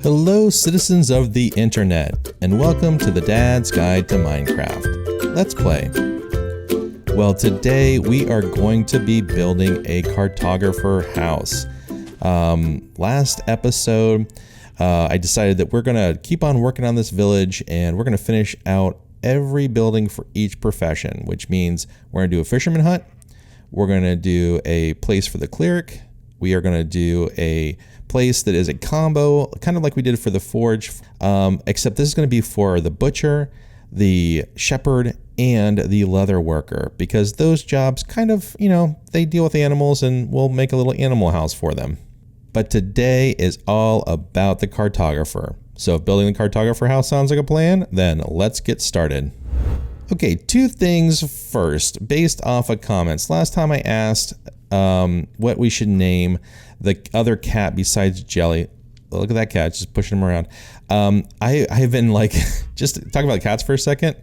Hello citizens of the internet, and welcome to the Dad's Guide to Minecraft. Let's play. Well, today we are going to be building a cartographer house. Last episode, I decided that we're gonna keep on working on this village and we're gonna finish out every building for each profession, which means we're gonna do a fisherman hut, we're gonna do a place for the cleric, we are gonna do a place that is a combo, kind of like we did for the forge, except this is going to be for the butcher, the shepherd, and the leather worker, because those jobs kind of, they deal with animals and we'll make a little animal house for them. But today is all about the cartographer. So if building the cartographer house sounds like a plan, then let's get started. Okay, two things first, based off of comments. Last time I asked what we should name the other cat besides Jelly. Look at that cat, just pushing him around. I've been like, just talk about cats for a second.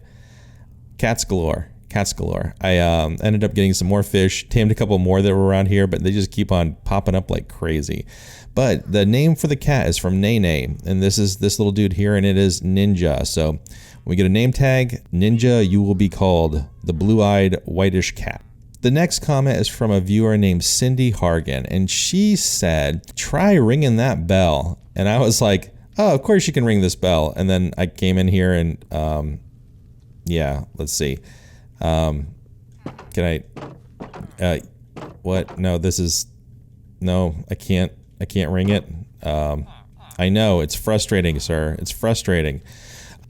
Cats galore. Cats galore. I ended up getting some more fish, tamed a couple more that were around here, but they just keep on popping up like crazy. But the name for the cat is from Nene, and this is this little dude here, and it is Ninja. So when we get a name tag, Ninja, you will be called the blue-eyed whitish cat. The next comment is from a viewer named Cindy Hargan, and she said, try ringing that bell. And I was like, oh, of course you can ring this bell. And then I came in here and, yeah, let's see. Can I, what? No, no, I can't ring it. I know, it's frustrating, sir. It's frustrating.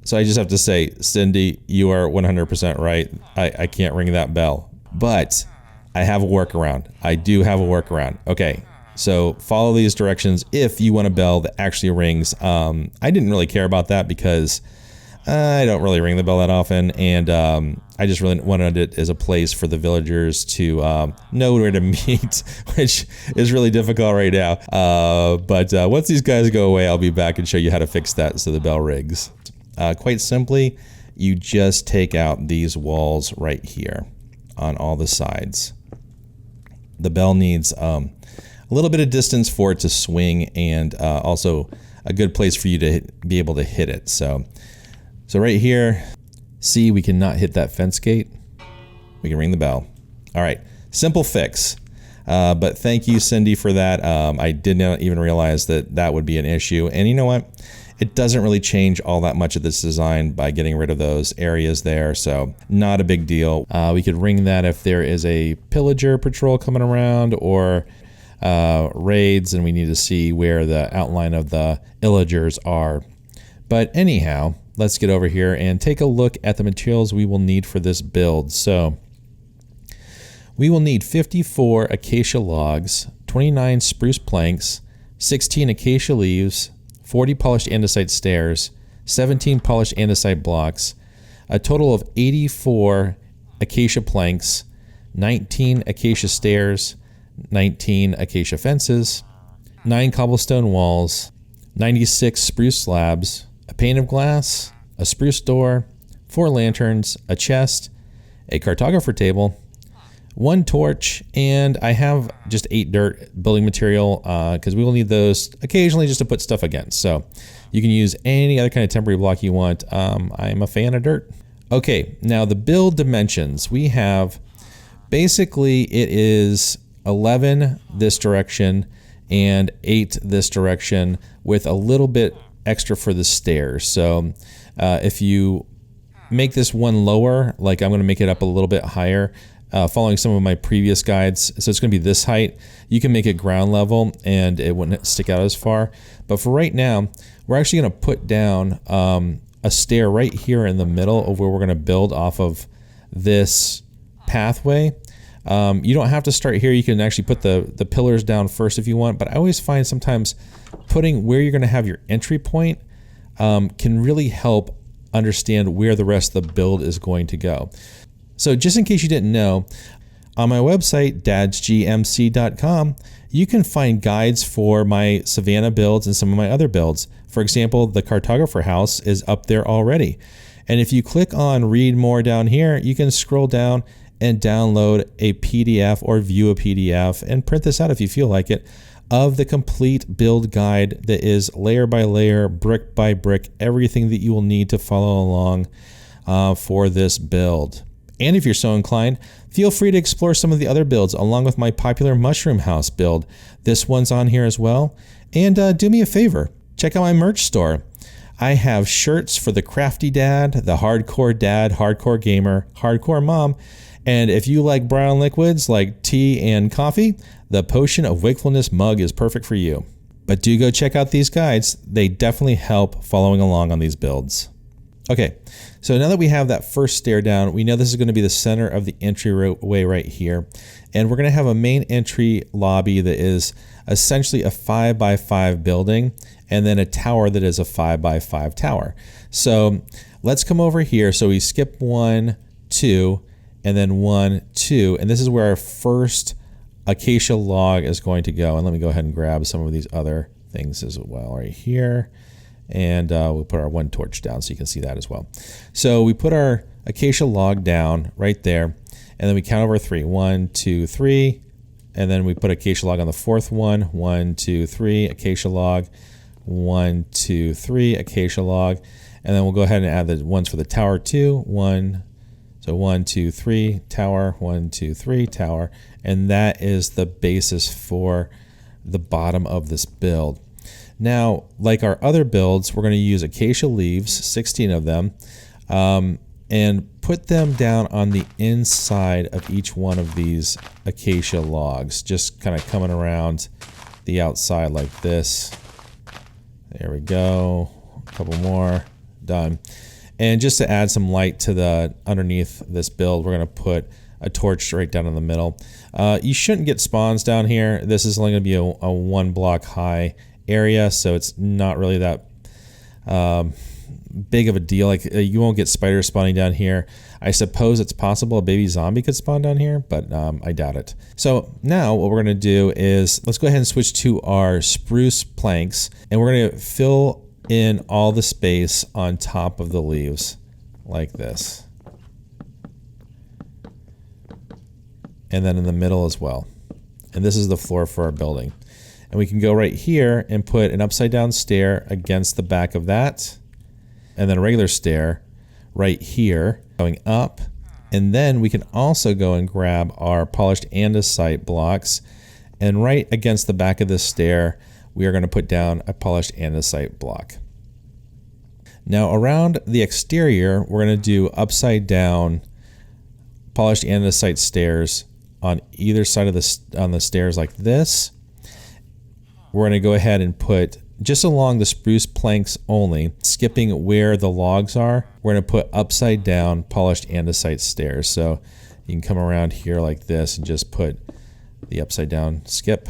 So I just have to say, Cindy, you are 100% right. I can't ring that bell. But I have a workaround. I do have a workaround. Okay, so follow these directions if you want a bell that actually rings. I didn't really care about that because I don't really ring the bell that often, and I just really wanted it as a place for the villagers to know where to meet, which is really difficult right now. But once these guys go away, I'll be back and show you how to fix that so the bell rings. Quite simply, you just take out these walls right here on all the sides. The bell needs a little bit of distance for it to swing, and also a good place for you to be able to hit it. So right here, see, we cannot hit that fence gate. We can ring the bell. All right, simple fix. But thank you, Cindy, for that. I did not even realize that would be an issue. And you know what? It doesn't really change all that much of this design by getting rid of those areas there, so not a big deal. We could ring that if there is a pillager patrol coming around or raids and we need to see where the outline of the illagers are. But anyhow, let's get over here and take a look at the materials we will need for this build. So we will need 54 acacia logs, 29 spruce planks, 16 acacia leaves, 40 polished andesite stairs, 17 polished andesite blocks, a total of 84 acacia planks, 19 acacia stairs, 19 acacia fences, 9 cobblestone walls, 96 spruce slabs, a pane of glass, a spruce door, 4 lanterns, a chest, a cartographer table, 1 torch, and I have just 8 dirt building material because we will need those occasionally just to put stuff against. So you can use any other kind of temporary block you want. I'm a fan of dirt. Okay, now the build dimensions. We have, basically it is 11 this direction and 8 this direction with a little bit extra for the stairs. So if you make this one lower, like I'm going to make it up a little bit higher, following some of my previous guides, so it's going to be this height. You can make it ground level and it wouldn't stick out as far. But for right now, we're actually going to put down a stair right here in the middle of where we're going to build off of this pathway. You don't have to start here. You can actually put the pillars down first if you want, but I always find sometimes putting where you're going to have your entry point can really help understand where the rest of the build is going to go. So just in case you didn't know, on my website, dadsguidemc.com, you can find guides for my Savannah builds and some of my other builds. For example, the cartographer house is up there already. And if you click on read more down here, you can scroll down and download a PDF or view a PDF and print this out if you feel like it of the complete build guide that is layer by layer, brick by brick, everything that you will need to follow along for this build. And if you're so inclined, feel free to explore some of the other builds along with my popular mushroom house build. This one's on here as well. And do me a favor, check out my merch store. I have shirts for the crafty dad, the hardcore dad, hardcore gamer, hardcore mom. And if you like brown liquids like tea and coffee, the Potion of Wakefulness mug is perfect for you. But do go check out these guides. They definitely help following along on these builds. Okay, so now that we have that first stair down, we know this is going to be the center of the entryway right here. And we're going to have a main entry lobby that is essentially a 5x5 building, and then a tower that is a 5x5 tower. So let's come over here. So we skip 1, 2, and then 1, 2, and this is where our first acacia log is going to go. And let me go ahead and grab some of these other things as well right here. And we'll put our one torch down so you can see that as well. So we put our acacia log down right there, and then we count over 3. 1, 2, 3, and then we put acacia log on the fourth one. 1, 2, 3, acacia log. 1, 2, 3, acacia log, and then we'll go ahead and add the ones for the tower too. 1, so 1, 2, 3, tower. 1, 2, 3, tower, and that is the basis for the bottom of this build. Now, like our other builds, we're going to use acacia leaves, 16 of them, and put them down on the inside of each one of these acacia logs, just kind of coming around the outside like this. There we go. A couple more. Done. And just to add some light to the underneath this build, we're going to put a torch right down in the middle. You shouldn't get spawns down here. This is only going to be a 1 block high area, so it's not really that big of a deal. Like you won't get spiders spawning down here. I suppose it's possible a baby zombie could spawn down here, but I doubt it. So now what we're going to do is let's go ahead and switch to our spruce planks, and we're going to fill in all the space on top of the leaves like this, and then in the middle as well. And this is the floor for our building. And we can go right here and put an upside down stair against the back of that, and then a regular stair right here going up. And then we can also go and grab our polished andesite blocks, and right against the back of this stair we are going to put down a polished andesite block. Now around the exterior we're going to do upside down polished andesite stairs on either side of the stairs like this. We're going to go ahead and put just along the spruce planks only, skipping where the logs are. We're going to put upside down polished andesite stairs. So you can come around here like this and just put the upside down skip.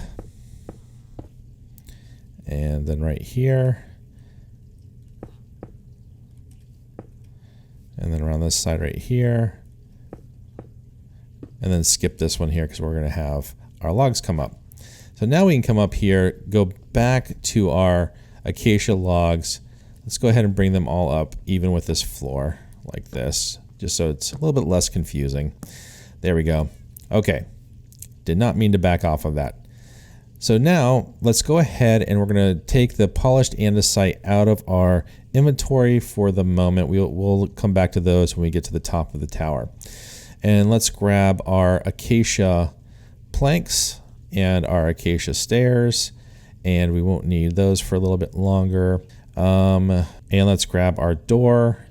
And then right here. And then around this side right here. And then skip this one here because we're going to have our logs come up. So now we can come up here, go back to our acacia logs. Let's go ahead and bring them all up even with this floor like this, just so it's a little bit less confusing. There we go. Okay, did not mean to back off of that. So now let's go ahead and we're going to take the polished andesite out of our inventory for the moment. We'll come back to those when we get to the top of the tower. And let's grab our acacia planks and our acacia stairs, and we won't need those for a little bit longer. And let's grab our door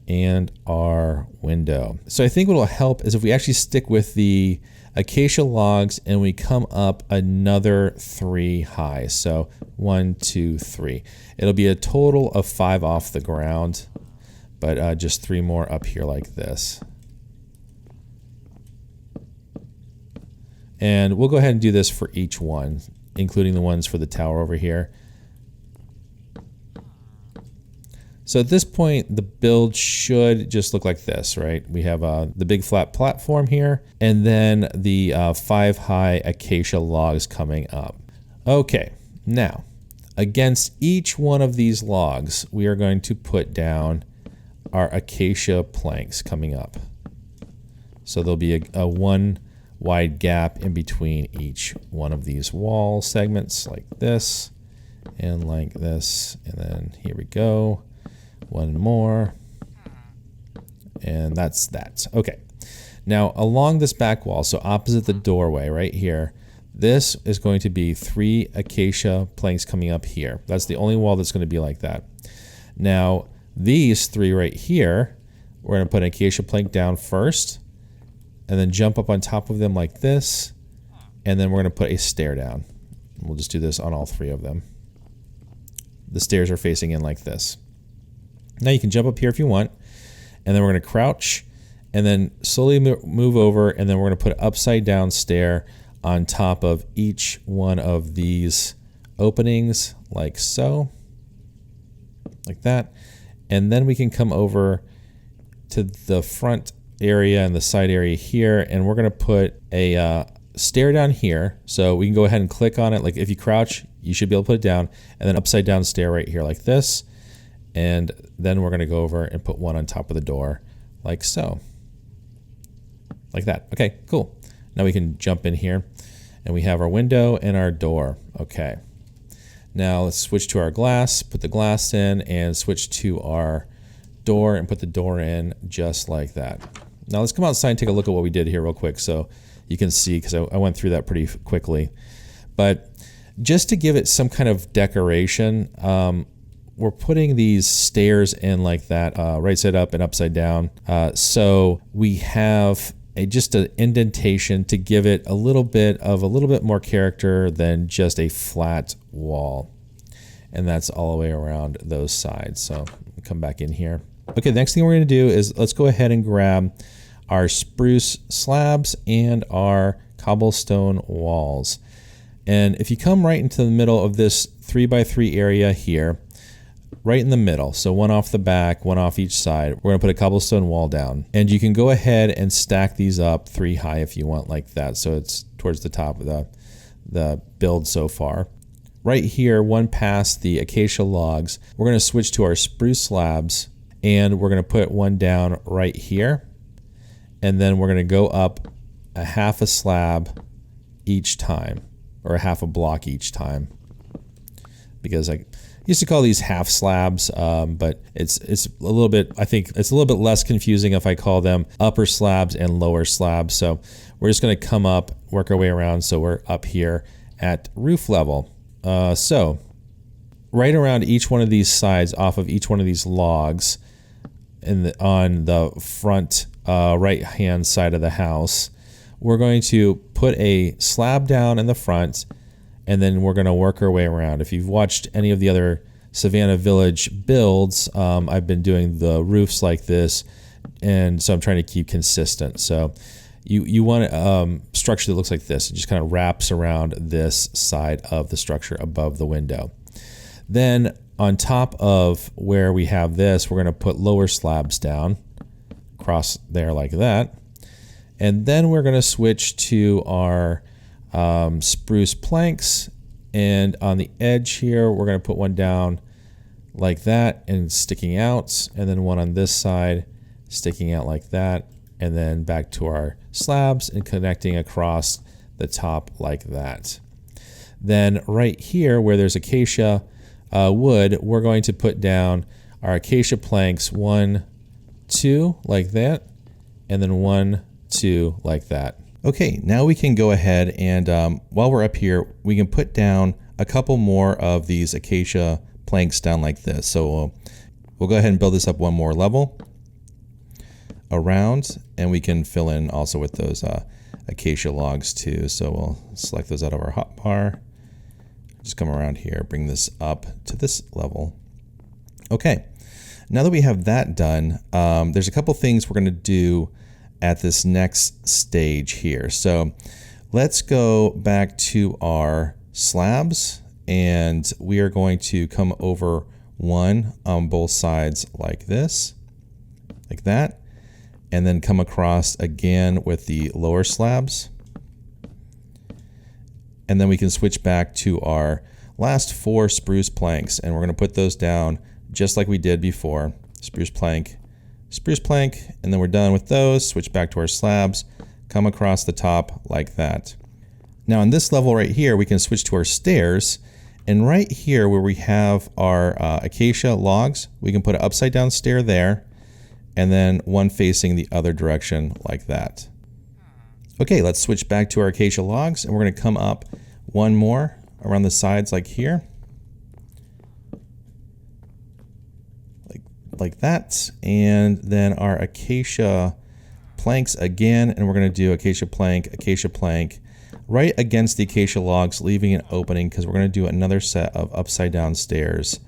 and our window. So I think what will help is if we actually stick with the acacia logs and we come up another 3 high. So 1, 2, 3. It'll be a total of 5 off the ground, but just 3 more up here like this. And we'll go ahead and do this for each one, including the ones for the tower over here. So at this point, the build should just look like this, right? We have the big flat platform here, and then the 5 high acacia logs coming up. Okay, now, against each one of these logs, we are going to put down our acacia planks coming up. So there'll be a 1 wide gap in between each one of these wall segments like this and like this. And then here we go. One more. And that's that. Okay. Now along this back wall, so opposite the doorway right here, this is going to be 3 acacia planks coming up here. That's the only wall that's going to be like that. Now these 3 right here, we're going to put an acacia plank down first and then jump up on top of them like this. And then we're going to put a stair down. We'll just do this on all 3 of them. The stairs are facing in like this. Now you can jump up here if you want. And then we're going to crouch and then slowly move over. And then we're going to put an upside down stair on top of each one of these openings like so. Like that. And then we can come over to the front area and the side area here, and we're going to put a stair down here. So we can go ahead and click on it. Like if you crouch, you should be able to put it down, and then upside down stair right here like this. And then we're going to go over and put one on top of the door like so. Like that. Okay, cool. Now we can jump in here and we have our window and our door. Okay. Now let's switch to our glass, put the glass in, and switch to our door and put the door in just like that. Now let's come outside and take a look at what we did here real quick so you can see, because I went through that pretty quickly. But just to give it some kind of decoration, we're putting these stairs in like that, right side up and upside down. So we have just an indentation to give it a little bit more character than just a flat wall. And that's all the way around those sides. So come back in here. Okay, the next thing we're going to do is let's go ahead and grab our spruce slabs and our cobblestone walls. And if you come right into the middle of this 3x3 area here, right in the middle, so one off the back, one off each side, we're going to put a cobblestone wall down. And you can go ahead and stack these up 3 high if you want, like that, so it's towards the top of the build so far. Right here, one past the acacia logs, we're going to switch to our spruce slabs, and we're going to put one down right here. And then we're going to go up a half a slab each time, or a half a block each time. Because I used to call these half slabs, but it's a little bit, I think it's a little bit less confusing if I call them upper slabs and lower slabs. So we're just going to come up, work our way around, so we're up here at roof level. So right around each one of these sides, off of each one of these logs, on the front right hand side of the house, we're going to put a slab down in the front, and then we're going to work our way around. If you've watched any of the other Savannah Village builds, I've been doing the roofs like this, and so I'm trying to keep consistent. So you want a structure that looks like this. It just kind of wraps around this side of the structure above the window. Then on top of where we have this, we're going to put lower slabs down across there like that. And then we're going to switch to our spruce planks, and on the edge here we're going to put one down like that and sticking out, and then one on this side sticking out like that, and then back to our slabs and connecting across the top like that. Then right here where there's acacia wood, we're going to put down our acacia planks 1, 2 like that, and then 1, 2 like that. Okay, now we can go ahead and while we're up here, we can put down a couple more of these acacia planks down like this. So we'll go ahead and build this up one more level around, and we can fill in also with those acacia logs too. So we'll select those out of our hotbar, just come around here, bring this up to this level. Okay, now that we have that done, there's a couple things we're going to do at this next stage here. So let's go back to our slabs, and we are going to come over one on both sides like this, like that, and then come across again with the lower slabs. And then we can switch back to our last 4 spruce planks, and we're going to put those down just like we did before. Spruce plank, and then we're done with those. Switch back to our slabs, come across the top like that. Now on this level right here, we can switch to our stairs. And right here where we have our acacia logs, we can put an upside down stair there, and then one facing the other direction like that. Okay, let's switch back to our acacia logs, and we're going to come up one more around the sides like here. Like that. And then our acacia planks again, and we're going to do acacia plank, right against the acacia logs, leaving an opening because we're going to do another set of upside down stairs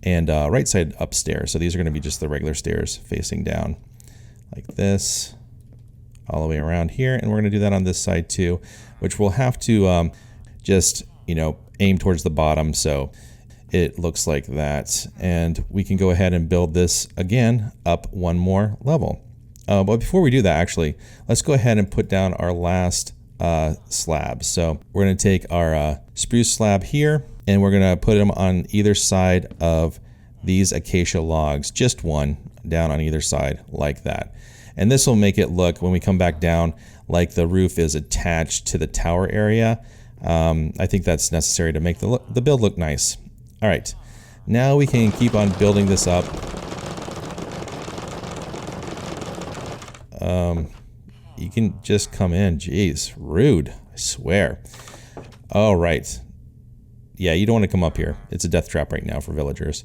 and right side upstairs. So these are going to be just the regular stairs facing down like this all the way around here. And we're going to do that on this side too, which we'll have to just, aim towards the bottom so it looks like that. And we can go ahead and build this again up one more level. But before we do that, actually, let's go ahead and put down our last slab. So we're going to take our spruce slab here, and we're going to put them on either side of these acacia logs, just one down on either side like that. And this will make it look, when we come back down, like the roof is attached to the tower area. I think that's necessary to make the build look nice. All right, now we can keep on building this up. You can just come in. Jeez, rude, I swear. All right. Yeah, you don't want to come up here. It's a death trap right now for villagers.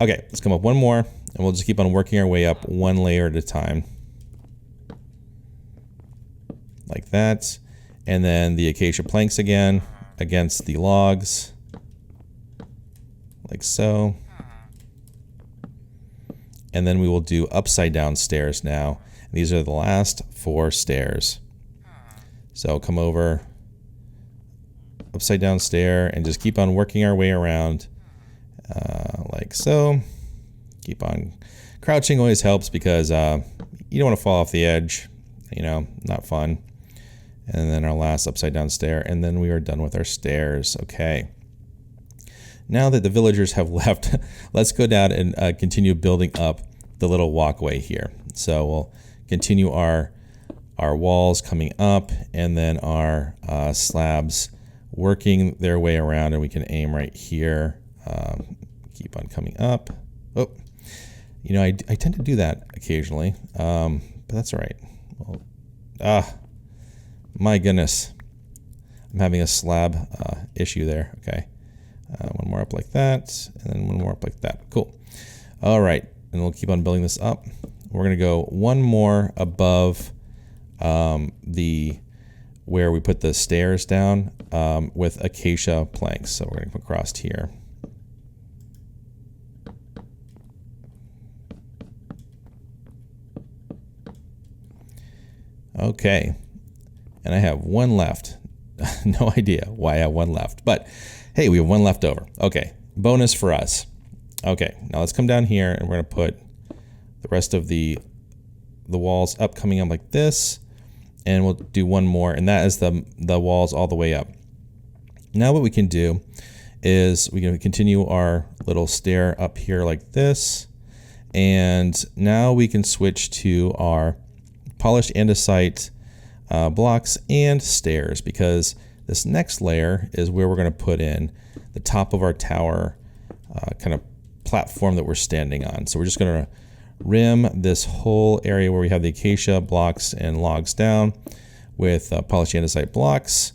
Okay, let's come up one more, and we'll just keep on working our way up one layer at a time. Like that. And then the acacia planks again against the logs. Like so. And then we will do upside down stairs now. These are the last 4 stairs. So come over, upside down stair, and just keep on working our way around like so. Keep on crouching always helps because you don't want to fall off the edge, not fun. And then our last upside down stair, and then we are done with our stairs. Okay. Now that the villagers have left, let's go down and continue building up the little walkway here. So we'll continue our walls coming up, and then our slabs working their way around, and we can aim right here. Keep on coming up. Oh, I tend to do that occasionally, but that's all right. Well, my goodness, I'm having a slab issue there. Okay, one more up like that, and then one more up like that. Cool. All right, and we'll keep on building this up. We're going to go one more above where we put the stairs down with acacia planks. So we're going to come across here. Okay, and I have one left. No idea why I have one left, but hey, we have one left over. Okay, bonus for us. Okay, now let's come down here, and we're going to put the rest of the walls up, coming up like this, and we'll do one more, and that is the walls all the way up. Now what we can do is we can continue our little stair up here like this, and now we can switch to our polished andesite blocks and stairs, because this next layer is where we're going to put in the top of our tower kind of platform that we're standing on. So we're just going to rim this whole area where we have the acacia blocks and logs down with polished andesite blocks,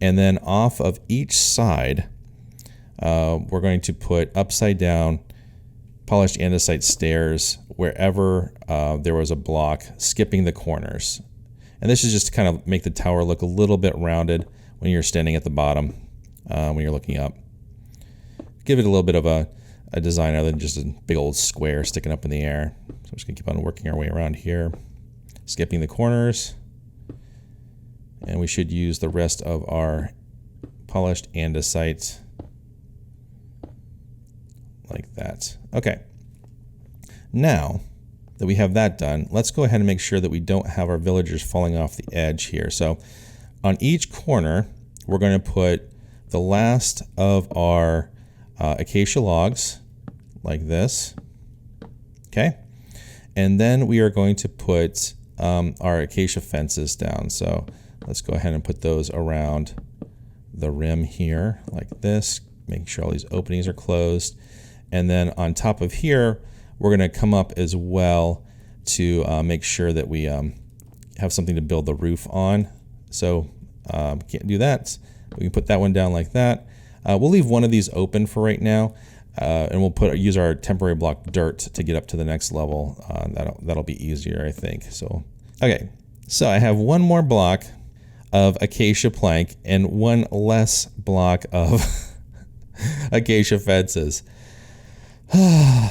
and then off of each side we're going to put upside down polished andesite stairs wherever there was a block, skipping the corners. And this is just to kind of make the tower look a little bit rounded when you're standing at the bottom, when you're looking up. Give it a little bit of a design other than just a big old square sticking up in the air. So we're just going to keep on working our way around here, skipping the corners. And we should use the rest of our polished andesite like that. Okay. Now that we have that done, let's go ahead and make sure that we don't have our villagers falling off the edge here. So on each corner, we're going to put the last of our acacia logs like this. Okay. And then we are going to put our acacia fences down. So let's go ahead and put those around the rim here like this, making sure all these openings are closed. And then on top of here, we're going to come up as well to make sure that we have something to build the roof on. So can't do that. We can put that one down like that. We'll leave one of these open for right now, and we'll use our temporary block dirt to get up to the next level. That'll be easier, I think. So okay, so I have one more block of acacia plank and one less block of acacia fences.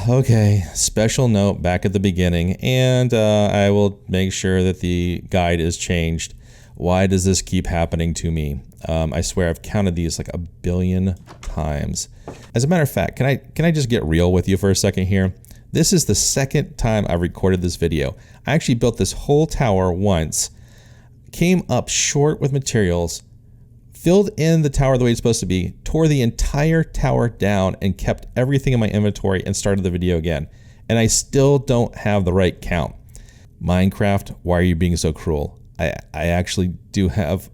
Okay, special note back at the beginning, and I will make sure that the guide is changed. Why does this keep happening to me? I swear I've counted these like 1 billion times. As a matter of fact, can I just get real with you for a second here? This is the second time I've recorded this video. I actually built this whole tower once, came up short with materials, filled in the tower the way it's supposed to be, tore the entire tower down, and kept everything in my inventory and started the video again. And I still don't have the right count. Minecraft, why are you being so cruel? I actually do have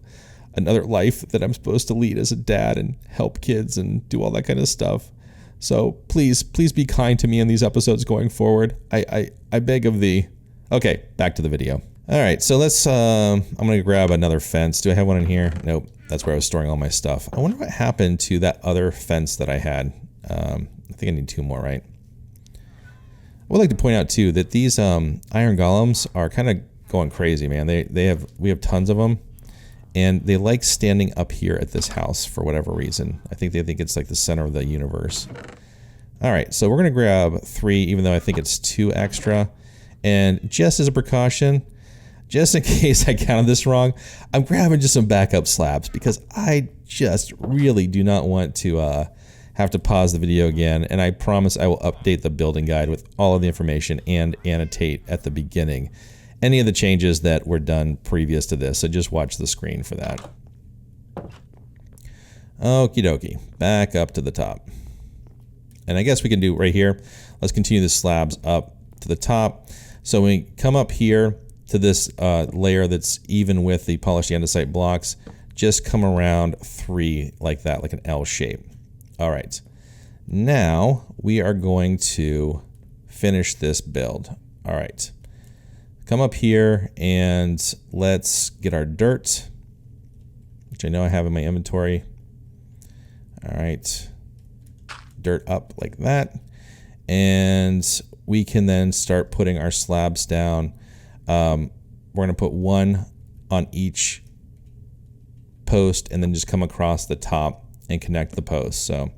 another life that I'm supposed to lead as a dad and help kids and do all that kind of stuff. So please be kind to me in these episodes going forward. I beg of thee. Okay, back to the video. All right, so let's, I'm gonna grab another fence. Do I have one in here? Nope, that's where I was storing all my stuff. I wonder what happened to that other fence that I had. I think I need 2 more, right? I would like to point out too that these iron golems are kind of going crazy, man. We have tons of them, and they like standing up here at this house for whatever reason. I think they think it's like the center of the universe. All right, so we're gonna grab 3, even though I think it's 2 extra. And just as a precaution, just in case I counted this wrong, I'm grabbing just some backup slabs because I just really do not want to have to pause the video again. And I promise I will update the building guide with all of the information and annotate at the beginning any of the changes that were done previous to this. So just watch the screen for that. Okie dokie, back up to the top. And I guess we can do right here. Let's continue the slabs up to the top. So we come up here to this layer that's even with the polished andesite blocks, just come around 3 like that, like an L shape. All right, now we are going to finish this build. All right, come up here and let's get our dirt, which I know I have in my inventory. All right, dirt up like that. And we can then start putting our slabs down. We're gonna put 1 on each post and then just come across the top and connect the posts. So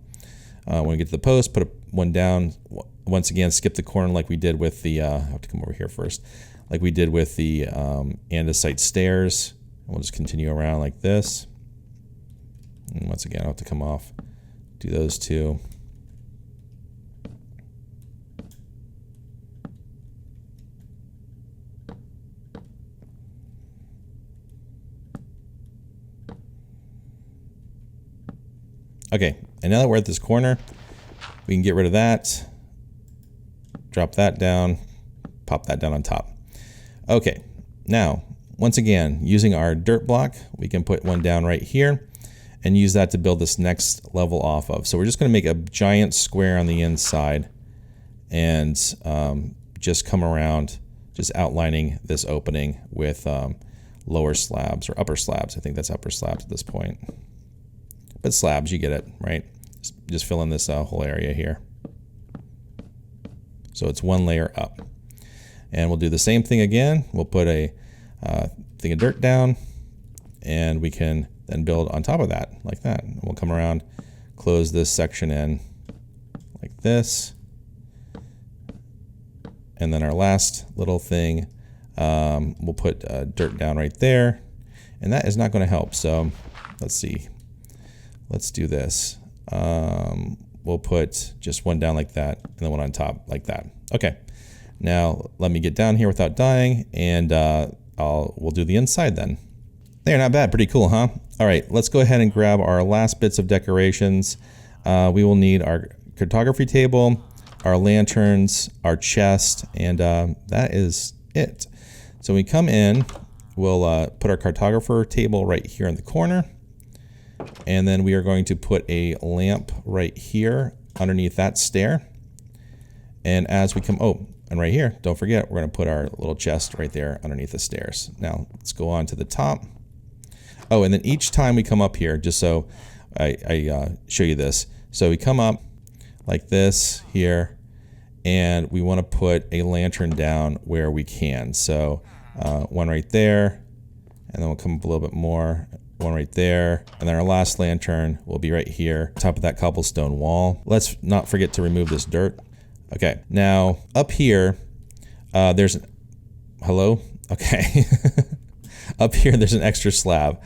when we get to the post, put 1 down. Once again, skip the corner like we did with the, I have to come over here first, like we did with the andesite stairs. We'll just continue around like this. And once again, I'll have to come off, do those 2. Okay, and now that we're at this corner, we can get rid of that, drop that down, pop that down on top. Okay, now, once again, using our dirt block, we can put 1 down right here and use that to build this next level off of. So we're just gonna make a giant square on the inside and just come around, just outlining this opening with lower slabs or upper slabs. I think that's upper slabs at this point. But slabs, you get it, right? Just fill in this whole area here. So it's 1 layer up. And we'll do the same thing again. We'll put a thing of dirt down, and we can then build on top of that, like that. And we'll come around, close this section in like this. And then our last little thing, we'll put dirt down right there. And that is not going to help. So let's see. Let's do this. We'll put just 1 down like that, and then 1 on top like that. Okay. Now let me get down here without dying, and we'll do the inside then. They're not bad. Pretty cool, huh? All right. Let's go ahead and grab our last bits of decorations. We will need our cartography table, our lanterns, our chest, and that is it. So we come in, we'll put our cartographer table right here in the corner. And then we are going to put a lamp right here underneath that stair. And as we come, oh, and right here, don't forget, we're going to put our little chest right there underneath the stairs. Now let's go on to the top. Oh, and then each time we come up here, just so I show you this. So we come up like this here, and we want to put a lantern down where we can. So one right there, and then we'll come up a little bit more, one right there, and then our last lantern will be right here, top of that cobblestone wall. Let's not forget to remove this dirt. Okay, now up here, there's, hello? Okay. Up here, there's an extra slab.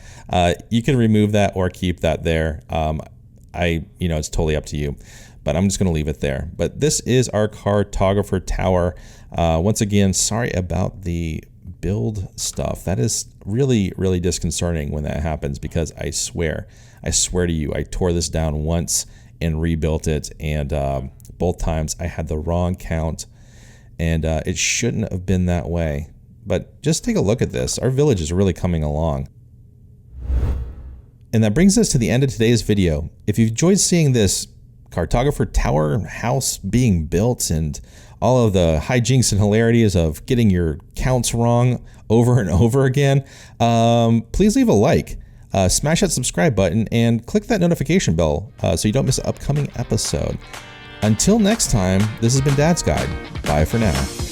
You can remove that or keep that there. It's totally up to you, but I'm just gonna leave it there. But this is our cartographer tower. Once again, sorry about the build stuff. That is really, really disconcerting when that happens, because I swear to you, I tore this down once and rebuilt it, and both times I had the wrong count, and it shouldn't have been that way. But just take a look at this. Our village is really coming along. And that brings us to the end of today's video. If you've enjoyed seeing this cartographer tower house being built and all of the hijinks and hilarities of getting your counts wrong over and over again, please leave a like, smash that subscribe button, and click that notification bell so you don't miss an upcoming episode. Until next time, this has been Dad's Guide. Bye for now.